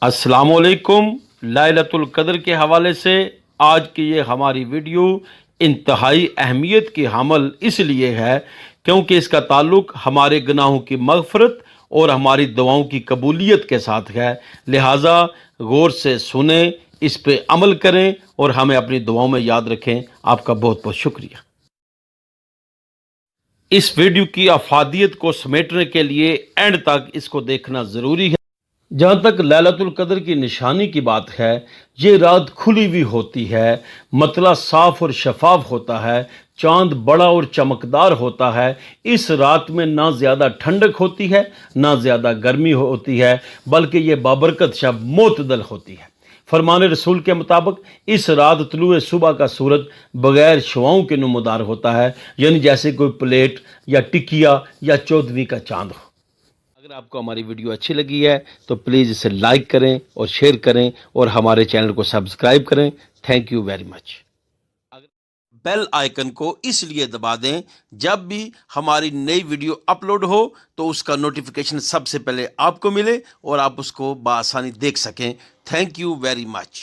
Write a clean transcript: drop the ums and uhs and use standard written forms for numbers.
अस्सलाम वालेकुम। लैलतुल क़द्र के हवाले से आज की ये हमारी वीडियो इंतहाई अहमियत की हामल इसलिए है क्योंकि इसका ताल्लुक़ हमारे गुनाहों की मग़फ़रत और हमारी दुआओं की कबूलियत के साथ है। लिहाजा गौर से सुने, इस पे अमल करें और हमें अपनी दुआओं में याद रखें। आपका बहुत बहुत शुक्रिया। इस वीडियो की अफादियत को समेटने के लिए एंड तक इसको देखना ज़रूरी है। जहाँ तक लैलतुल क़द्र की निशानी की बात है, ये रात खुली हुई होती है, मतला साफ और शफाफ होता है, चांद बड़ा और चमकदार होता है। इस रात में ना ज़्यादा ठंडक होती है, ना ज़्यादा गर्मी होती है, बल्कि ये बाबरकत शब मोतदल होती है। फरमान रसूल के मुताबिक इस रात तुलुए सुबह का सूरज बग़ैर शुआओं के नुमदार होता है, यानी जैसे कोई प्लेट या टिकिया या चौदहवीं का चांद हो। अगर आपको हमारी वीडियो अच्छी लगी है तो प्लीज़ इसे लाइक करें और शेयर करें और हमारे चैनल को सब्सक्राइब करें। Thank you very much. Bell icon को इसलिए दबा दें, जब भी हमारी नई वीडियो अपलोड हो तो उसका नोटिफिकेशन सबसे पहले आपको मिले और आप उसको बआसानी देख सकें। Thank you very much.